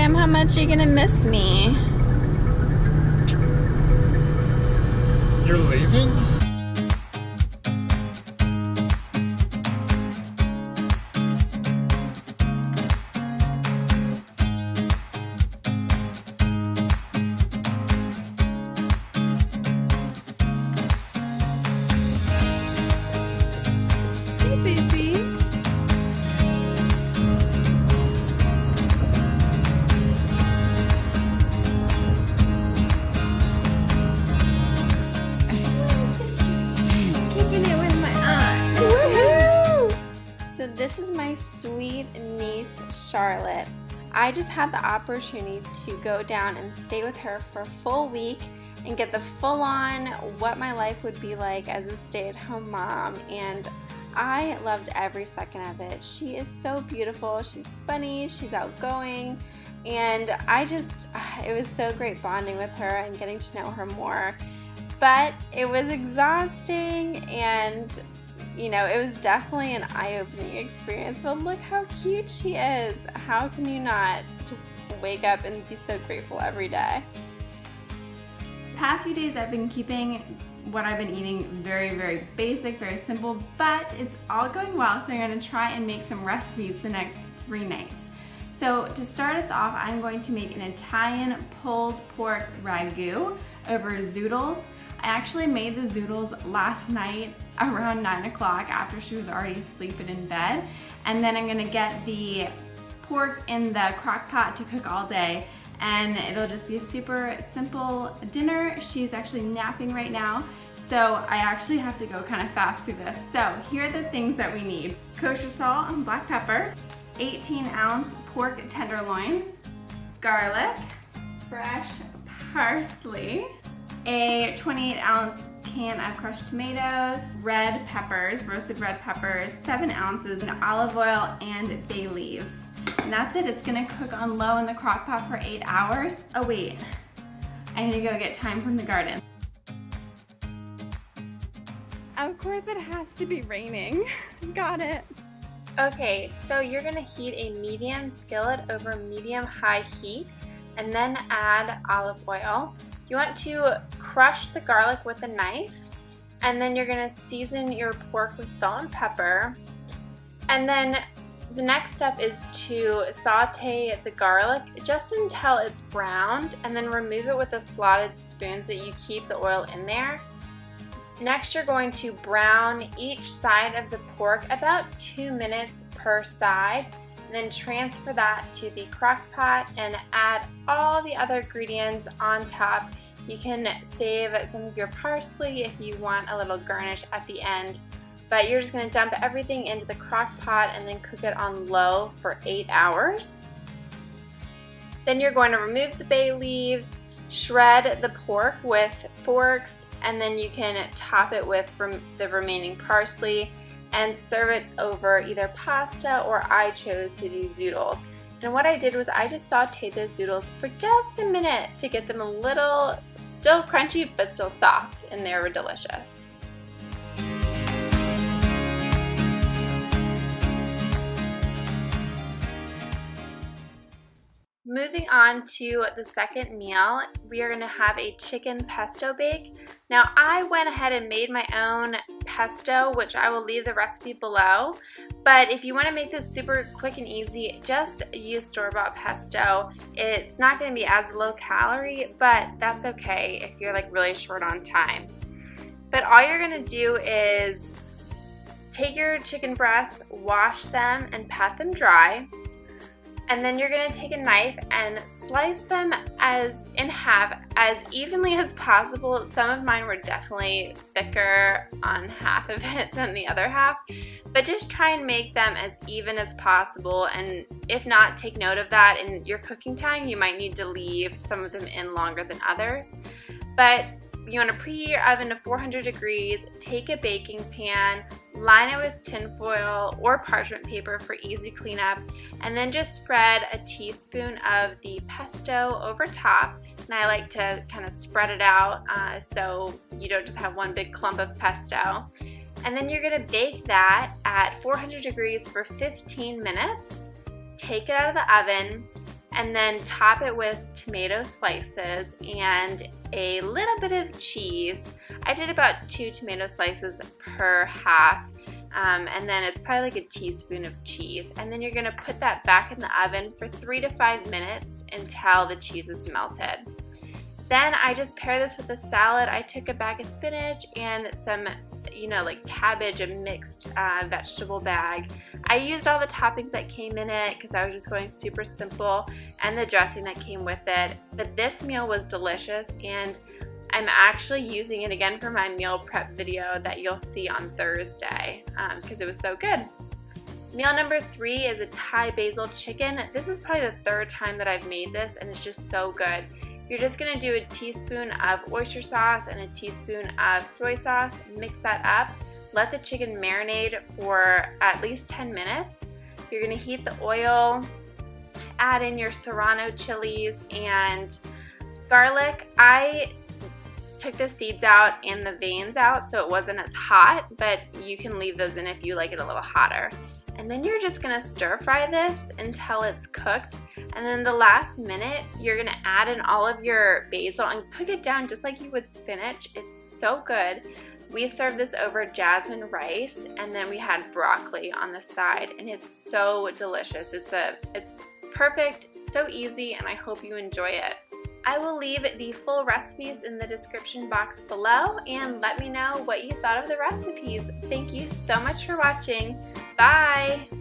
Kim, how much are you gonna miss me? You're leaving? Hey, baby. Kicking it with my aunt. Woohoo! So this is my sweet niece, Charlotte. I just had the opportunity to go down and stay with her for a full week and get the full-on what my life would be like as a stay-at-home mom, and I loved every second of it. She is so beautiful, she's funny, she's outgoing, and it was so great bonding with her and getting to know her more. But it was exhausting, and it was definitely an eye-opening experience. But look how cute she is. How can you not just wake up and be so grateful every day? The past few days I've been keeping what I've been eating very, very basic, very simple, but it's all going well, so I'm going to try and make some recipes the next 3 nights. So to start us off, I'm going to make an Italian pulled pork ragu over zoodles. I actually made the zoodles last night around 9 o'clock after she was already asleep and in bed. And then I'm gonna get the pork in the crock pot to cook all day, and it'll just be a super simple dinner. She's actually napping right now, so I actually have to go kind of fast through this. So here are the things that we need. Kosher salt and black pepper, 18-ounce pork tenderloin, garlic, fresh parsley, a 28-ounce can of crushed tomatoes, red peppers, roasted red peppers, 7 ounces, and olive oil and bay leaves. And that's it. It's gonna cook on low in the crock pot for 8 hours. Oh wait, I need to go get thyme from the garden. Of course it has to be raining. Got it. Okay, so you're gonna heat a medium skillet over medium-high heat and then add olive oil. You want to crush the garlic with a knife, and then you're gonna season your pork with salt and pepper. And then the next step is to saute the garlic just until it's browned, and then remove it with a slotted spoon so that you keep the oil in there. Next, you're going to brown each side of the pork about 2 minutes per side. Then transfer that to the crock pot and add all the other ingredients on top. You can save some of your parsley if you want a little garnish at the end, but you're just going to dump everything into the crock pot and then cook it on low for 8 hours. Then you're going to remove the bay leaves, shred the pork with forks, and then you can top it with the remaining parsley and serve it over either pasta, or I chose to do zoodles. And what I did was I just sauteed those zoodles for just a minute to get them a little, still crunchy but still soft, and they were delicious. Moving on to the second meal, we are going to have a chicken pesto bake. Now I went ahead and made my own pesto, which I will leave the recipe below. But if you want to make this super quick and easy, just use store-bought pesto. It's not going to be as low calorie, but that's okay if you're like really short on time. But all you're going to do is take your chicken breasts, wash them, and pat them dry. And then you're going to take a knife and slice them in half as evenly as possible. Some of mine were definitely thicker on half of it than the other half, but just try and make them as even as possible. And if not, take note of that in your cooking time. You might need to leave some of them in longer than others. But you want to preheat your oven to 400 degrees, take a baking pan, line it with tin foil or parchment paper for easy cleanup, and then just spread a teaspoon of the pesto over top. And I like to kind of spread it out so you don't just have one big clump of pesto. And then you're going to bake that at 400 degrees for 15 minutes. Take it out of the oven, and then top it with tomato slices and a little bit of cheese. I did about 2 tomato slices per half, and then it's probably like a teaspoon of cheese. And then you're gonna put that back in the oven for 3 to 5 minutes until the cheese is melted. Then I just pair this with a salad. I took a bag of spinach and some, like cabbage, a mixed vegetable bag. I used all the toppings that came in it because I was just going super simple, and the dressing that came with it. But this meal was delicious, and I'm actually using it again for my meal prep video that you'll see on Thursday because it was so good. Meal number 3 is a Thai basil chicken. This is probably the 3rd time that I've made this, and it's just so good. You're just going to do a teaspoon of oyster sauce and a teaspoon of soy sauce. Mix that up. Let the chicken marinate for at least 10 minutes. You're going to heat the oil, add in your serrano chilies and garlic. I took the seeds out and the veins out so it wasn't as hot, but you can leave those in if you like it a little hotter. And then you're just going to stir fry this until it's cooked. And then the last minute, you're going to add in all of your basil and cook it down just like you would spinach. It's so good. We served this over jasmine rice, and then we had broccoli on the side, and it's so delicious. It's perfect, so easy, and I hope you enjoy it. I will leave the full recipes in the description box below, and let me know what you thought of the recipes. Thank you so much for watching. Bye!